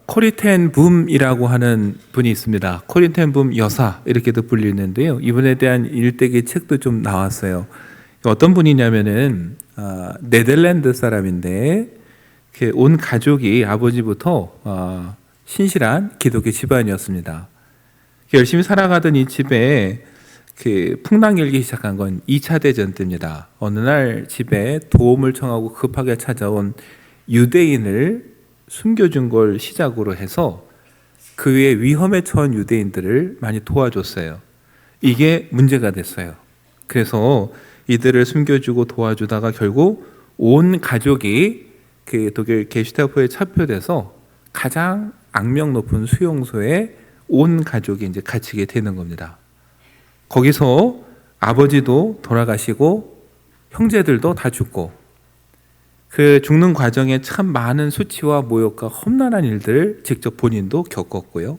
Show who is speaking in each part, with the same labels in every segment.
Speaker 1: 코리텐 붐이라고 하는 분이 있습니다. 코리텐 붐 여사 이렇게도 불리는데요. 이분에 대한 일대기 책도 좀 나왔어요. 어떤 분이냐면은 네덜란드 사람인데 온 가족이 아버지부터 신실한 기독교 집안이었습니다. 열심히 살아가던 이 집에 풍랑 일기 시작한 건 2차 대전 때입니다. 어느 날 집에 도움을 청하고 급하게 찾아온 유대인을 숨겨준 걸 시작으로 해서 그 위에 위험에 처한 유대인들을 많이 도와줬어요. 이게 문제가 됐어요. 그래서 이들을 숨겨주고 도와주다가 결국 온 가족이 독일 게슈타포에 체포돼서 가장 악명 높은 수용소에 온 가족이 이제 갇히게 되는 겁니다. 거기서 아버지도 돌아가시고 형제들도 다 죽고 그 죽는 과정에 참 많은 수치와 모욕과 험난한 일들 직접 본인도 겪었고요.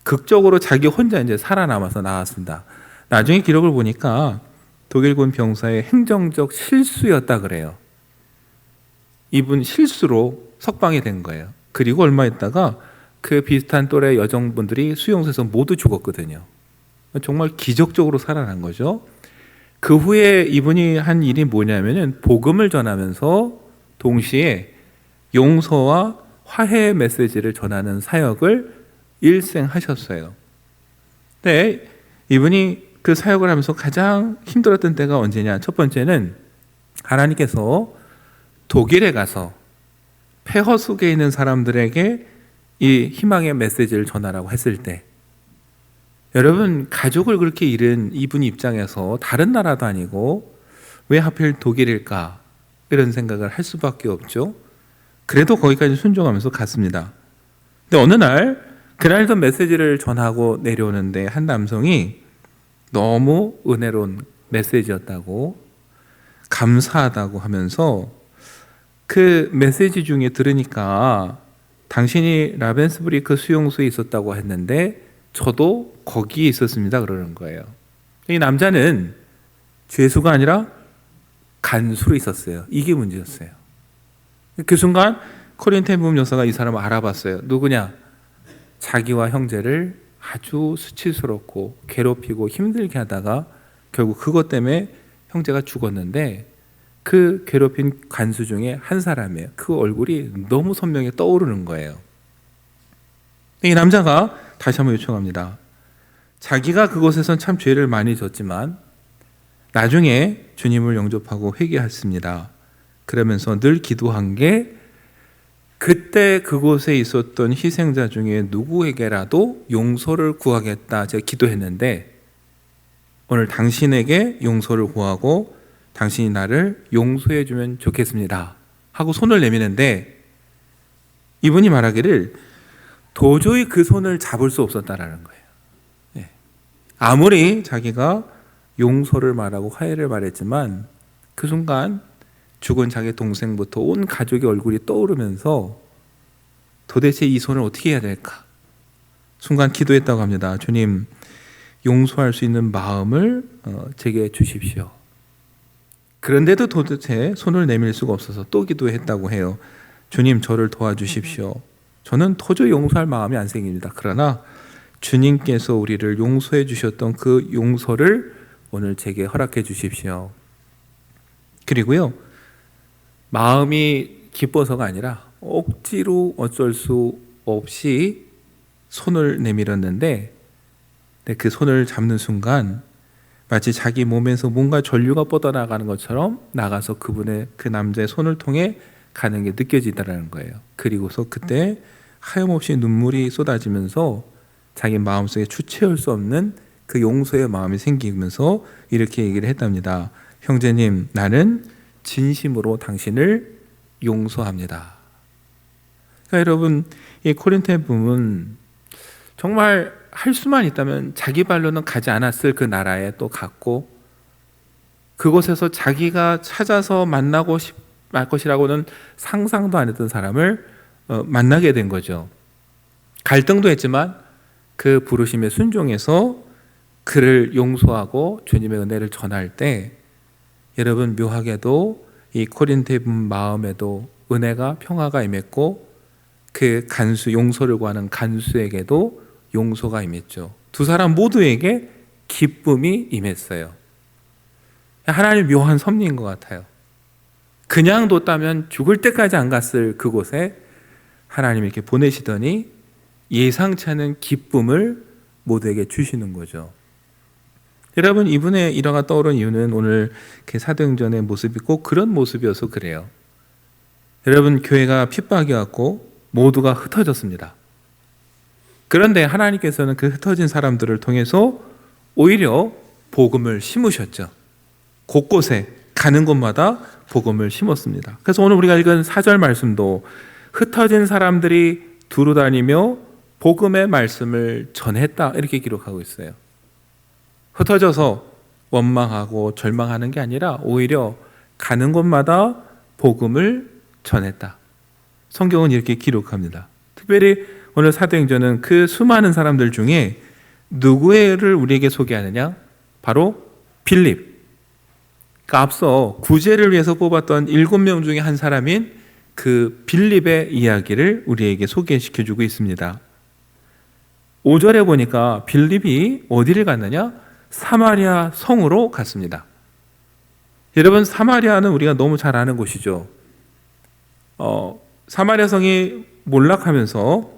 Speaker 1: 극적으로 자기 혼자 이제 살아남아서 나왔습니다. 나중에 기록을 보니까 독일군 병사의 행정적 실수였다 그래요. 이분 실수로 석방이 된 거예요. 그리고 얼마 있다가 그 비슷한 또래 여성분들이 수용소에서 모두 죽었거든요. 정말 기적적으로 살아난 거죠. 그 후에 이분이 한 일이 뭐냐면은 복음을 전하면서 동시에 용서와 화해 메시지를 전하는 사역을 일생하셨어요. 근데 이분이 그 사역을 하면서 가장 힘들었던 때가 언제냐? 첫 번째는 하나님께서 독일에 가서 폐허 속에 있는 사람들에게 이 희망의 메시지를 전하라고 했을 때, 여러분 가족을 그렇게 잃은 이분 입장에서 다른 나라도 아니고 왜 하필 독일일까 이런 생각을 할 수밖에 없죠. 그래도 거기까지 순종하면서 갔습니다. 근데 어느 날 그날도 메시지를 전하고 내려오는데 한 남성이 너무 은혜로운 메시지였다고 감사하다고 하면서 그 메시지 중에 들으니까 당신이 라벤스부리크 수용소에 있었다고 했는데 저도 거기에 있었습니다 그러는 거예요. 이 남자는 죄수가 아니라 간수로 있었어요. 이게 문제였어요. 그 순간 코린텐 붐 여사가 이 사람을 알아봤어요. 누구냐? 자기와 형제를 아주 수치스럽고 괴롭히고 힘들게 하다가 결국 그것 때문에 형제가 죽었는데 그 괴롭힌 간수 중에 한 사람이에요. 그 얼굴이 너무 선명히 떠오르는 거예요. 이 남자가 다시 한번 요청합니다. 자기가 그곳에선 참 죄를 많이 졌지만 나중에 주님을 영접하고 회개했습니다. 그러면서 늘 기도한 게 그때 그곳에 있었던 희생자 중에 누구에게라도 용서를 구하겠다 제가 기도했는데 오늘 당신에게 용서를 구하고 당신이 나를 용서해 주면 좋겠습니다 하고 손을 내미는데 이분이 말하기를 도저히 그 손을 잡을 수 없었다라는 거예요. 아무리 자기가 용서를 말하고 화해를 말했지만 그 순간 죽은 자기 동생부터 온 가족의 얼굴이 떠오르면서 도대체 이 손을 어떻게 해야 될까? 순간 기도했다고 합니다. 주님, 용서할 수 있는 마음을 제게 주십시오. 그런데도 도대체 손을 내밀 수가 없어서 또 기도했다고 해요. 주님, 저를 도와주십시오. 저는 도저히 용서할 마음이 안 생깁니다. 그러나 주님께서 우리를 용서해 주셨던 그 용서를 오늘 제게 허락해 주십시오. 그리고요, 마음이 기뻐서가 아니라 억지로 어쩔 수 없이 손을 내밀었는데 그 손을 잡는 순간 마치 자기 몸에서 뭔가 전류가 뻗어나가는 것처럼 나가서 그분의 그 남자의 손을 통해 가는 게 느껴지더라는 거예요. 그리고서 그때 하염없이 눈물이 쏟아지면서 자기 마음속에 주체할 수 없는 그 용서의 마음이 생기면서 이렇게 얘기를 했답니다. 형제님, 나는 진심으로 당신을 용서합니다. 그러니까 여러분, 이 코린토의 붐은 정말 할 수만 있다면 자기 발로는 가지 않았을 그 나라에 또 갔고 그곳에서 자기가 찾아서 만나고 말 것이라고는 상상도 안 했던 사람을 만나게 된 거죠. 갈등도 했지만 그 부르심에 순종해서 그를 용서하고 주님의 은혜를 전할 때 여러분 묘하게도 이 코린토의 마음에도 은혜가 평화가 임했고 그 용서를 구하는 간수에게도 용서가 임했죠. 두 사람 모두에게 기쁨이 임했어요. 하나님 묘한 섭리인 것 같아요. 그냥 뒀다면 죽을 때까지 안 갔을 그곳에 하나님이 이렇게 보내시더니 예상치 않은 기쁨을 모두에게 주시는 거죠. 여러분, 이분의 일화가 떠오른 이유는 오늘 사도행전의 모습이 꼭 그런 모습이어서 그래요. 여러분, 교회가 핍박이 왔고 모두가 흩어졌습니다. 그런데 하나님께서는 그 흩어진 사람들을 통해서 오히려 복음을 심으셨죠. 곳곳에 가는 곳마다 복음을 심었습니다. 그래서 오늘 우리가 읽은 4절 말씀도 흩어진 사람들이 두루 다니며 복음의 말씀을 전했다 이렇게 기록하고 있어요. 흩어져서 원망하고 절망하는 게 아니라 오히려 가는 곳마다 복음을 전했다. 성경은 이렇게 기록합니다. 특별히 오늘 사도행전은 그 수많은 사람들 중에 누구를 우리에게 소개하느냐? 바로 빌립. 그러니까 앞서 구제를 위해서 뽑았던 7명 중에 한 사람인 그 빌립의 이야기를 우리에게 소개시켜주고 있습니다. 5절에 보니까 빌립이 어디를 갔느냐? 사마리아 성으로 갔습니다. 여러분, 사마리아는 우리가 너무 잘 아는 곳이죠. 사마리아 성이 몰락하면서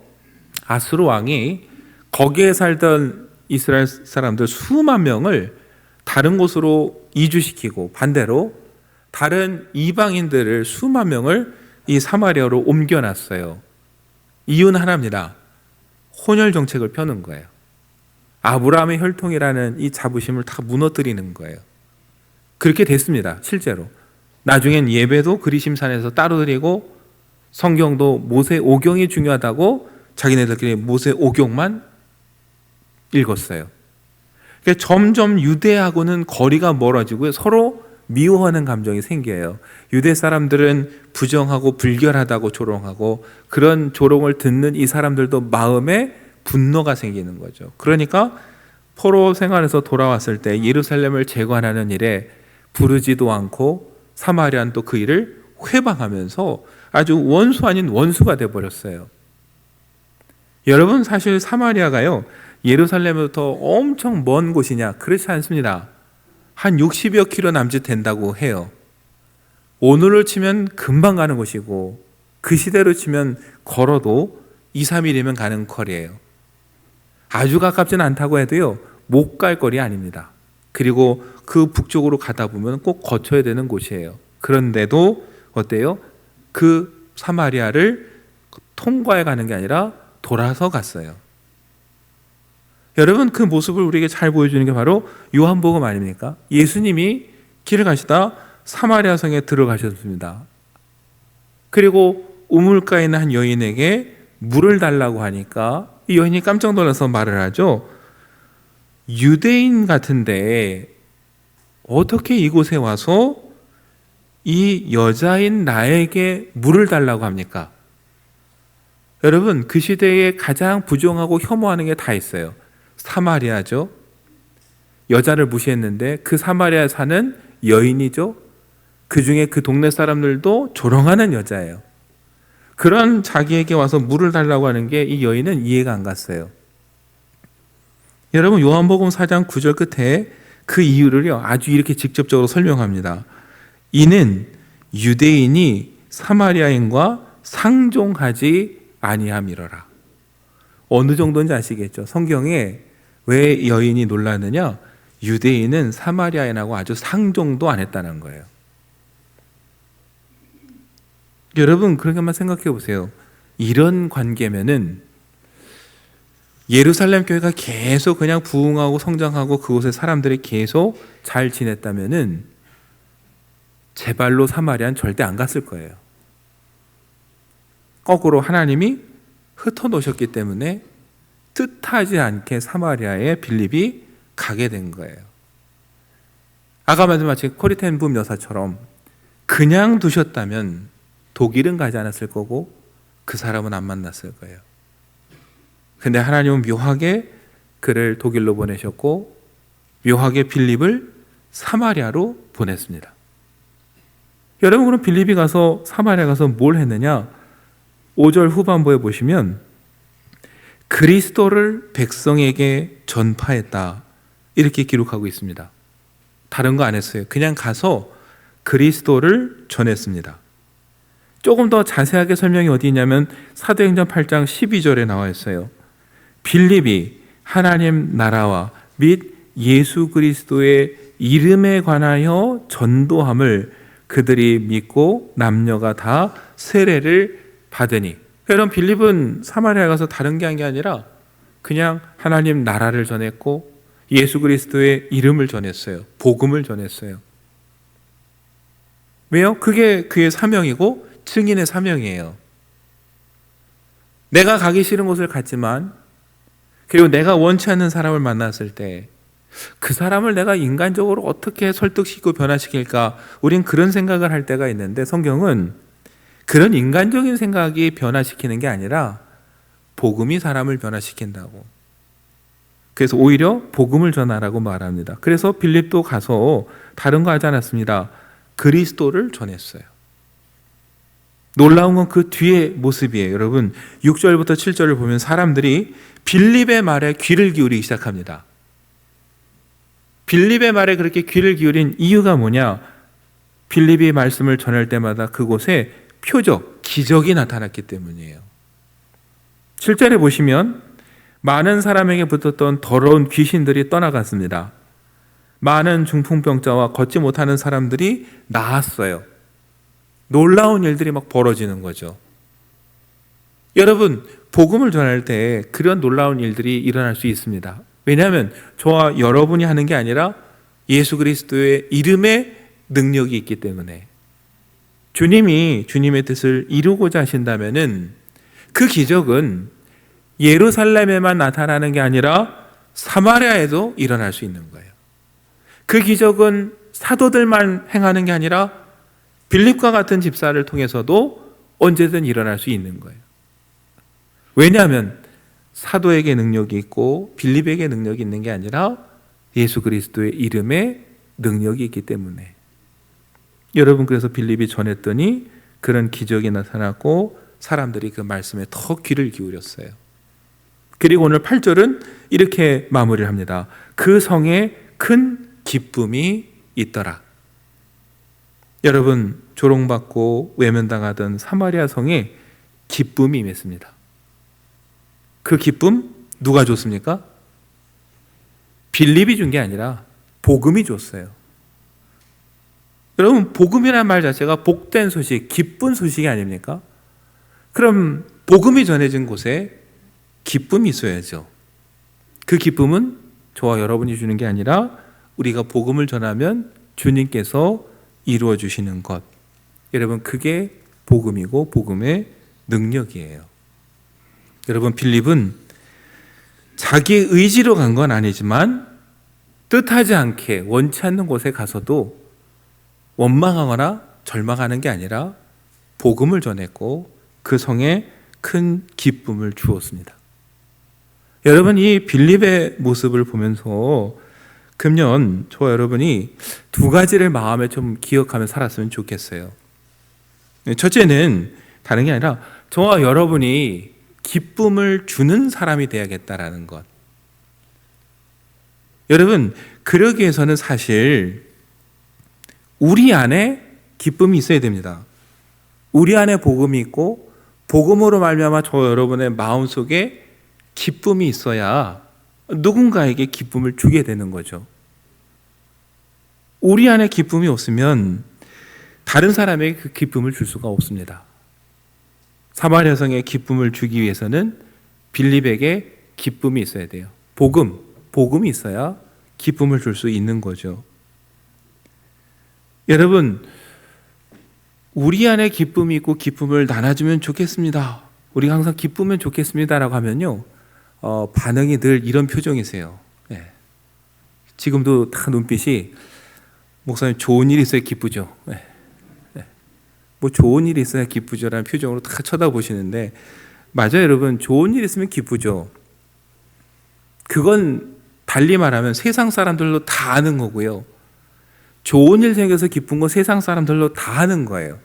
Speaker 1: 아수르 왕이 거기에 살던 이스라엘 사람들 수만 명을 다른 곳으로 이주시키고 반대로 다른 이방인들을 수만 명을 이 사마리아로 옮겨놨어요. 이유는 하나입니다. 혼혈 정책을 펴는 거예요. 아브라함의 혈통이라는 이 자부심을 다 무너뜨리는 거예요. 그렇게 됐습니다. 실제로. 나중엔 예배도 그리심산에서 따로 드리고 성경도 모세 오경이 중요하다고 자기네들끼리 모세 오경만 읽었어요. 그러니까 점점 유대하고는 거리가 멀어지고 서로 미워하는 감정이 생겨요. 유대 사람들은 부정하고 불결하다고 조롱하고 그런 조롱을 듣는 이 사람들도 마음에 분노가 생기는 거죠. 그러니까 포로 생활에서 돌아왔을 때 예루살렘을 재건하는 일에 부르지도 않고 사마리아는 또 그 일을 회방하면서 아주 원수 아닌 원수가 되어버렸어요. 여러분, 사실 사마리아가요 예루살렘부터 엄청 먼 곳이냐? 그렇지 않습니다. 한 60여 킬로 남짓 된다고 해요. 오늘로 치면 금방 가는 곳이고 그 시대로 치면 걸어도 2, 3일이면 가는 거리예요. 아주 가깝지는 않다고 해도요 못 갈 거리 아닙니다. 그리고 그 북쪽으로 가다 보면 꼭 거쳐야 되는 곳이에요. 그런데도 어때요? 그 사마리아를 통과해 가는 게 아니라 돌아서 갔어요. 여러분, 그 모습을 우리에게 잘 보여주는 게 바로 요한복음 아닙니까? 예수님이 길을 가시다 사마리아 성에 들어가셨습니다. 그리고 우물가에 있는 한 여인에게 물을 달라고 하니까 이 여인이 깜짝 놀라서 말을 하죠. 유대인 같은데 어떻게 이곳에 와서 이 여자인 나에게 물을 달라고 합니까? 여러분, 그 시대에 가장 부정하고 혐오하는 게 다 있어요. 사마리아죠. 여자를 무시했는데 그 사마리아에 사는 여인이죠. 그 중에 그 동네 사람들도 조롱하는 여자예요. 그런 자기에게 와서 물을 달라고 하는 게 이 여인은 이해가 안 갔어요. 여러분, 요한복음 4장 9절 끝에 그 이유를요 아주 이렇게 직접적으로 설명합니다. 이는 유대인이 사마리아인과 상종하지 아니함이러라. 어느 정도인지 아시겠죠? 성경에 왜 여인이 놀랐느냐? 유대인은 사마리아인하고 아주 상종도 안 했다는 거예요. 여러분, 그렇게 한번 생각해 보세요. 이런 관계면은 예루살렘 교회가 계속 그냥 부흥하고 성장하고 그곳에 사람들이 계속 잘 지냈다면은 제 발로 사마리아는 절대 안 갔을 거예요. 거꾸로 하나님이 흩어놓으셨기 때문에 뜻하지 않게 사마리아에 빌립이 가게 된 거예요. 아까 마치 코리텐붐 여사처럼 그냥 두셨다면 독일은 가지 않았을 거고 그 사람은 안 만났을 거예요. 근데 하나님은 묘하게 그를 독일로 보내셨고 묘하게 빌립을 사마리아로 보냈습니다. 여러분, 그럼 빌립이 가서 사마리아 가서 뭘 했느냐? 5절 후반부에 보시면 그리스도를 백성에게 전파했다 이렇게 기록하고 있습니다. 다른 거 안 했어요. 그냥 가서 그리스도를 전했습니다. 조금 더 자세하게 설명이 어디 있냐면 사도행전 8장 12절에 나와 있어요. 빌립이 하나님 나라와 및 예수 그리스도의 이름에 관하여 전도함을 그들이 믿고 남녀가 다 세례를 받으니. 여러분, 빌립은 사마리아 가서 다른 게 한 게 아니라 그냥 하나님 나라를 전했고 예수 그리스도의 이름을 전했어요. 복음을 전했어요. 왜요? 그게 그의 사명이고 증인의 사명이에요. 내가 가기 싫은 곳을 갔지만, 그리고 내가 원치 않는 사람을 만났을 때 그 사람을 내가 인간적으로 어떻게 설득시키고 변화시킬까? 우린 그런 생각을 할 때가 있는데 성경은 그런 인간적인 생각이 변화시키는 게 아니라 복음이 사람을 변화시킨다고. 그래서 오히려 복음을 전하라고 말합니다. 그래서 빌립도 가서 다른 거 하지 않았습니다. 그리스도를 전했어요. 놀라운 건 그 뒤의 모습이에요. 여러분, 6절부터 7절을 보면 사람들이 빌립의 말에 귀를 기울이기 시작합니다. 빌립의 말에 그렇게 귀를 기울인 이유가 뭐냐? 빌립이 말씀을 전할 때마다 그곳에 표적, 기적이 나타났기 때문이에요. 7절에 보시면 많은 사람에게 붙었던 더러운 귀신들이 떠나갔습니다. 많은 중풍병자와 걷지 못하는 사람들이 나았어요. 놀라운 일들이 막 벌어지는 거죠. 여러분, 복음을 전할 때 그런 놀라운 일들이 일어날 수 있습니다. 왜냐하면 저와 여러분이 하는 게 아니라 예수 그리스도의 이름에 능력이 있기 때문에. 주님이 주님의 뜻을 이루고자 하신다면은 그 기적은 예루살렘에만 나타나는 게 아니라 사마리아에도 일어날 수 있는 거예요. 그 기적은 사도들만 행하는 게 아니라 빌립과 같은 집사를 통해서도 언제든 일어날 수 있는 거예요. 왜냐하면 사도에게 능력이 있고 빌립에게 능력이 있는 게 아니라 예수 그리스도의 이름에 능력이 있기 때문에. 여러분, 그래서 빌립이 전했더니 그런 기적이 나타났고 사람들이 그 말씀에 더 귀를 기울였어요. 그리고 오늘 8절은 이렇게 마무리를 합니다. 그 성에 큰 기쁨이 있더라. 여러분, 조롱받고 외면당하던 사마리아 성에 기쁨이 임했습니다. 그 기쁨 누가 줬습니까? 빌립이 준 게 아니라 복음이 줬어요. 여러분, 복음이라는 말 자체가 복된 소식, 기쁜 소식이 아닙니까? 그럼 복음이 전해진 곳에 기쁨이 있어야죠. 그 기쁨은 저와 여러분이 주는 게 아니라 우리가 복음을 전하면 주님께서 이루어 주시는 것. 여러분, 그게 복음이고 복음의 능력이에요. 여러분, 빌립은 자기 의지로 간 건 아니지만 뜻하지 않게 원치 않는 곳에 가서도 원망하거나 절망하는 게 아니라 복음을 전했고 그 성에 큰 기쁨을 주었습니다. 여러분, 이 빌립의 모습을 보면서 금년 저와 여러분이 두 가지를 마음에 좀 기억하며 살았으면 좋겠어요. 첫째는 다른 게 아니라 저와 여러분이 기쁨을 주는 사람이 되어야겠다라는 것. 여러분, 그러기 위해서는 사실 우리 안에 기쁨이 있어야 됩니다. 우리 안에 복음이 있고 복음으로 말미암아 저 여러분의 마음속에 기쁨이 있어야 누군가에게 기쁨을 주게 되는 거죠. 우리 안에 기쁨이 없으면 다른 사람에게 그 기쁨을 줄 수가 없습니다. 사마리아 성에 기쁨을 주기 위해서는 빌립에게 기쁨이 있어야 돼요. 복음이 있어야 기쁨을 줄 수 있는 거죠. 여러분, 우리 안에 기쁨이 있고 기쁨을 나눠주면 좋겠습니다. 우리가 항상 기쁘면 좋겠습니다라고 하면요, 반응이 늘 이런 표정이세요. 네. 지금도 다 눈빛이 목사님 좋은 일이 있어야 기쁘죠. 네. 네. 뭐 좋은 일이 있어야 기쁘죠라는 표정으로 다 쳐다보시는데 맞아요, 여러분. 좋은 일 있으면 기쁘죠. 그건 달리 말하면 세상 사람들도 다 아는 거고요. 좋은 일 생겨서 기쁜 건 세상 사람들도 다 아는 거예요.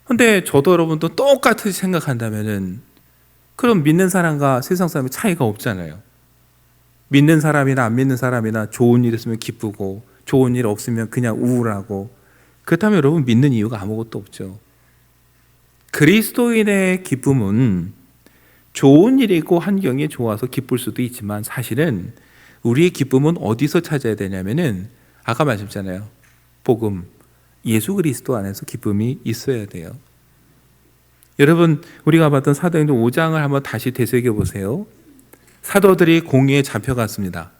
Speaker 1: 근데 저도 여러분도 똑같이 생각한다면은 그럼 믿는 사람과 세상 사람의 차이가 없잖아요. 믿는 사람이나 안 믿는 사람이나 좋은 일 있으면 기쁘고 좋은 일 없으면 그냥 우울하고, 그렇다면 여러분 믿는 이유가 아무것도 없죠. 그리스도인의 기쁨은 좋은 일이고 환경이 좋아서 기쁠 수도 있지만 사실은 우리의 기쁨은 어디서 찾아야 되냐면은 아까 말씀했잖아요. 복음, 예수 그리스도 안에서 기쁨이 있어야 돼요. 여러분, 우리가 봤던 사도행전 5장을 한번 다시 되새겨 보세요. 사도들이 공의에 잡혀갔습니다.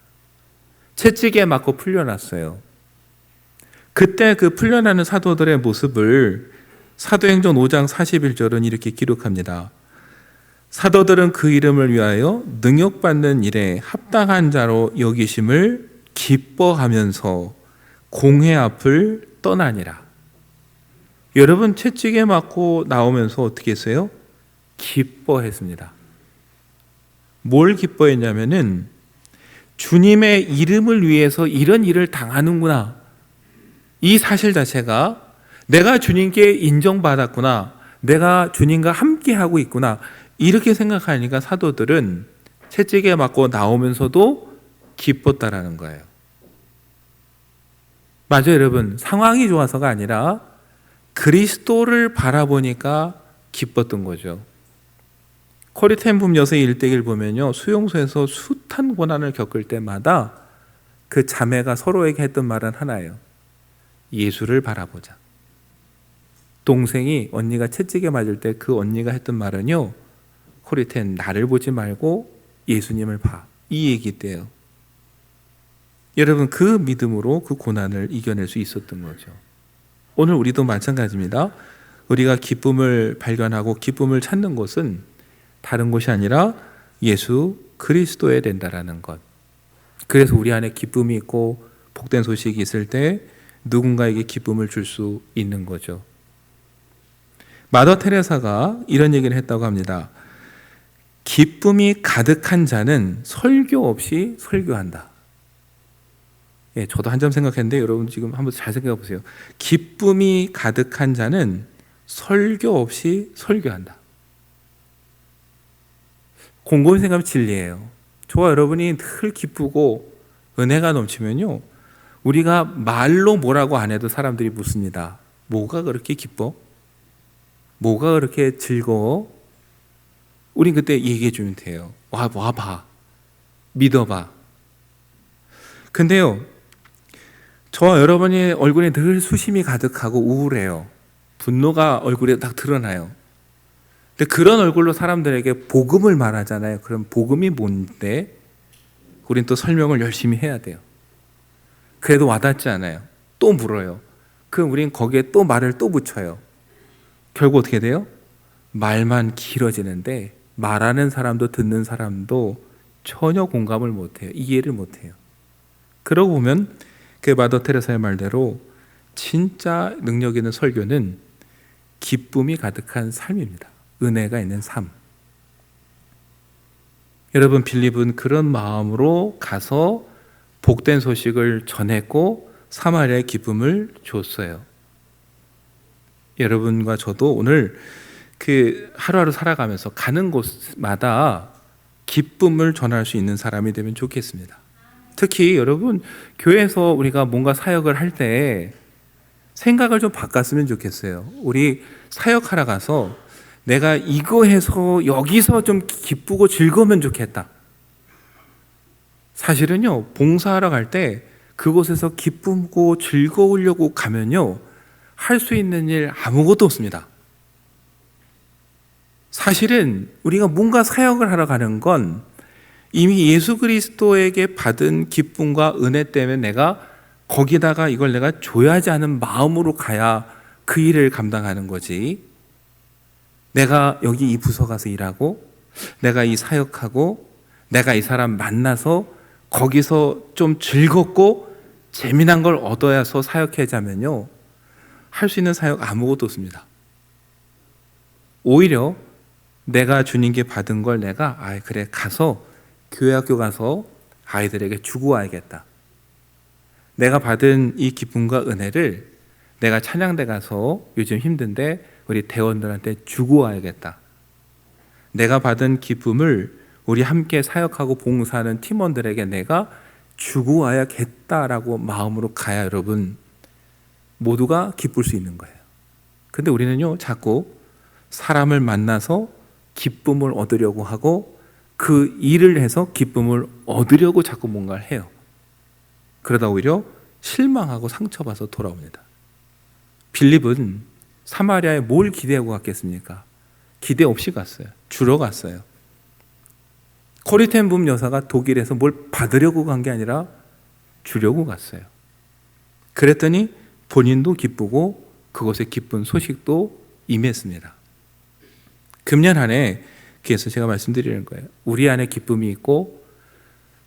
Speaker 1: 채찍에 맞고 풀려났어요. 그때 그 풀려나는 사도들의 모습을 사도행전 5장 41절은 이렇게 기록합니다. 사도들은 그 이름을 위하여 능욕받는 일에 합당한 자로 여기심을 기뻐하면서 공회 앞을 떠나니라. 여러분, 채찍에 맞고 나오면서 어떻게 했어요? 기뻐했습니다. 뭘 기뻐했냐면은 주님의 이름을 위해서 이런 일을 당하는구나, 이 사실 자체가 내가 주님께 인정받았구나, 내가 주님과 함께하고 있구나, 이렇게 생각하니까 사도들은 채찍에 맞고 나오면서도 기뻤다라는 거예요. 맞아요, 여러분. 상황이 좋아서가 아니라 그리스도를 바라보니까 기뻤던 거죠. 코리텐붐 여사의 일대기를 보면요, 수용소에서 숱한 고난을 겪을 때마다 그 자매가 서로에게 했던 말은 하나예요. 예수를 바라보자. 동생이, 언니가 채찍에 맞을 때 그 언니가 했던 말은요, 코리텐, 나를 보지 말고 예수님을 봐, 이 얘기때요. 여러분, 그 믿음으로 그 고난을 이겨낼 수 있었던 거죠. 오늘 우리도 마찬가지입니다. 우리가 기쁨을 발견하고 기쁨을 찾는 곳은 다른 곳이 아니라 예수 그리스도에 된다라는 것. 그래서 우리 안에 기쁨이 있고 복된 소식이 있을 때 누군가에게 기쁨을 줄 수 있는 거죠. 마더 테레사가 이런 얘기를 했다고 합니다. 기쁨이 가득한 자는 설교 없이 설교한다. 예, 저도 한참 생각했는데 여러분 지금 한번 잘 생각해 보세요. 기쁨이 가득한 자는 설교 없이 설교한다. 곰곰이 생각하면 진리예요. 저와 여러분이 늘 기쁘고 은혜가 넘치면요, 우리가 말로 뭐라고 안 해도 사람들이 묻습니다. 뭐가 그렇게 기뻐? 뭐가 그렇게 즐거워? 우린 그때 얘기해 주면 돼요. 와봐. 믿어봐. 근데요, 저와 여러분의 얼굴에 늘 수심이 가득하고 우울해요. 분노가 얼굴에 딱 드러나요. 근데 그런 얼굴로 사람들에게 복음을 말하잖아요. 그럼 복음이 뭔데? 우린 또 설명을 열심히 해야 돼요. 그래도 와닿지 않아요. 또 물어요. 그럼 우린 거기에 또 말을 또 붙여요. 결국 어떻게 돼요? 말만 길어지는데 말하는 사람도 듣는 사람도 전혀 공감을 못해요. 이해를 못해요. 그러고 보면 그 마더 테레사의 말대로 진짜 능력 있는 설교는 기쁨이 가득한 삶입니다. 은혜가 있는 삶. 여러분, 빌립은 그런 마음으로 가서 복된 소식을 전했고 사마리아의 기쁨을 줬어요. 여러분과 저도 오늘 그 하루하루 살아가면서 가는 곳마다 기쁨을 전할 수 있는 사람이 되면 좋겠습니다. 특히 여러분, 교회에서 우리가 뭔가 사역을 할 때 생각을 좀 바꿨으면 좋겠어요. 우리 사역하러 가서 내가 이거 해서 여기서 좀 기쁘고 즐거우면 좋겠다. 사실은요, 봉사하러 갈 때 그곳에서 기쁘고 즐거우려고 가면요, 할 수 있는 일 아무것도 없습니다. 사실은 우리가 뭔가 사역을 하러 가는 건 이미 예수 그리스도에게 받은 기쁨과 은혜 때문에 내가 거기다가 이걸 내가 줘야지 하는 마음으로 가야 그 일을 감당하는 거지. 내가 여기 이 부서 가서 일하고, 내가 이 사역하고, 내가 이 사람 만나서 거기서 좀 즐겁고 재미난 걸 얻어야서 사역하자면요, 할 수 있는 사역 아무것도 없습니다. 오히려 내가 주님께 받은 걸 내가 그래 가서 교회 학교 가서 아이들에게 주고 와야겠다. 내가 받은 이 기쁨과 은혜를 내가 찬양대 가서 요즘 힘든데 우리 대원들한테 주고 와야겠다. 내가 받은 기쁨을 우리 함께 사역하고 봉사하는 팀원들에게 내가 주고 와야겠다라고 마음으로 가야 여러분 모두가 기쁠 수 있는 거예요. 근데 우리는요 자꾸 사람을 만나서 기쁨을 얻으려고 하고 그 일을 해서 기쁨을 얻으려고 자꾸 뭔가를 해요. 그러다 오히려 실망하고 상처받아서 돌아옵니다. 빌립은 사마리아에 뭘 기대하고 갔겠습니까? 기대 없이 갔어요. 주러 갔어요. 코리텐붐 여사가 독일에서 뭘 받으려고 간 게 아니라 주려고 갔어요. 그랬더니 본인도 기쁘고 그곳에 기쁜 소식도 임했습니다. 금년 한 해 그래서 제가 말씀드리는 거예요. 우리 안에 기쁨이 있고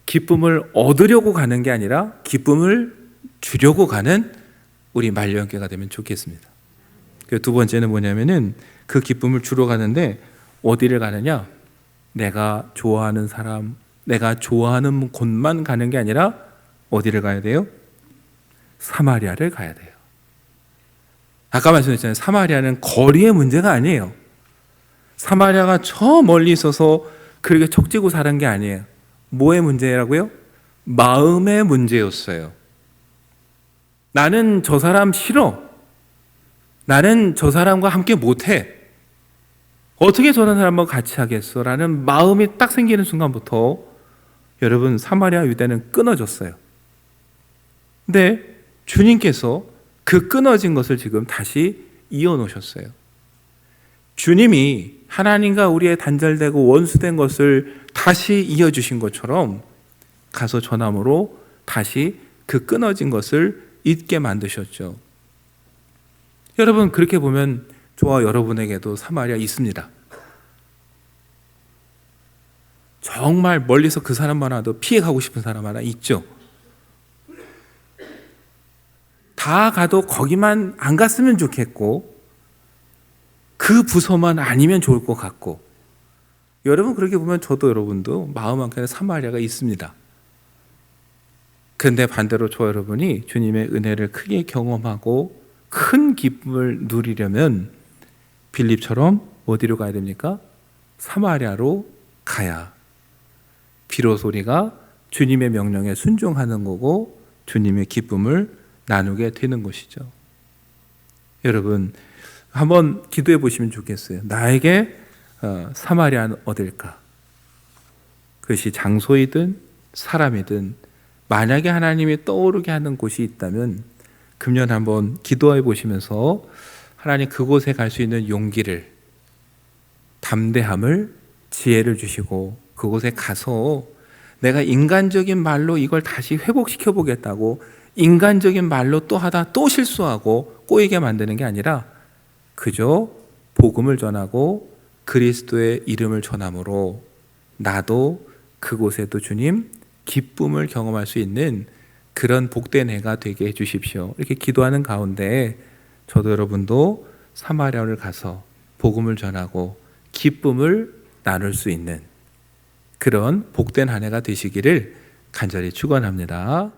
Speaker 1: 기쁨을 얻으려고 가는 게 아니라 기쁨을 주려고 가는 우리 말년교회가 되면 좋겠습니다. 두 번째는 뭐냐면은 그 기쁨을 주러 가는데 어디를 가느냐? 내가 좋아하는 사람, 내가 좋아하는 곳만 가는 게 아니라 어디를 가야 돼요? 사마리아를 가야 돼요. 아까 말씀드렸잖아요. 사마리아는 거리의 문제가 아니에요. 사마리아가 저 멀리 있어서 그렇게 척지고 사는 게 아니에요. 뭐의 문제라고요? 마음의 문제였어요. 나는 저 사람 싫어. 나는 저 사람과 함께 못해. 어떻게 저런 사람과 같이 하겠어? 라는 마음이 딱 생기는 순간부터 여러분 사마리아 유대는 끊어졌어요. 근데 주님께서 그 끊어진 것을 지금 다시 이어놓으셨어요. 주님이 하나님과 우리의 단절되고 원수된 것을 다시 이어주신 것처럼 가서 전함으로 다시 그 끊어진 것을 잊게 만드셨죠. 여러분 그렇게 보면 저와 여러분에게도 사마리아 있습니다. 정말 멀리서 그 사람만 와도 피해가고 싶은 사람 하나 있죠. 다 가도 거기만 안 갔으면 좋겠고 그 부서만 아니면 좋을 것 같고 여러분 그렇게 보면 저도 여러분도 마음 한켠에 사마리아가 있습니다. 그런데 반대로 저 여러분이 주님의 은혜를 크게 경험하고 큰 기쁨을 누리려면 빌립처럼 어디로 가야 됩니까? 사마리아로 가야 비로소 우리가 주님의 명령에 순종하는 거고 주님의 기쁨을 나누게 되는 것이죠. 여러분 한번 기도해 보시면 좋겠어요. 나에게 사마리아는 어딜까? 그것이 장소이든 사람이든 만약에 하나님이 떠오르게 하는 곳이 있다면 금년 한번 기도해 보시면서 하나님 그곳에 갈 수 있는 용기를, 담대함을, 지혜를 주시고 그곳에 가서 내가 인간적인 말로 이걸 다시 회복시켜 보겠다고 인간적인 말로 또 하다 또 실수하고 꼬이게 만드는 게 아니라 그저 복음을 전하고 그리스도의 이름을 전함으로 나도 그곳에도 주님 기쁨을 경험할 수 있는 그런 복된 해가 되게 해주십시오. 이렇게 기도하는 가운데 저도 여러분도 사마리아를 가서 복음을 전하고 기쁨을 나눌 수 있는 그런 복된 한 해가 되시기를 간절히 축원합니다.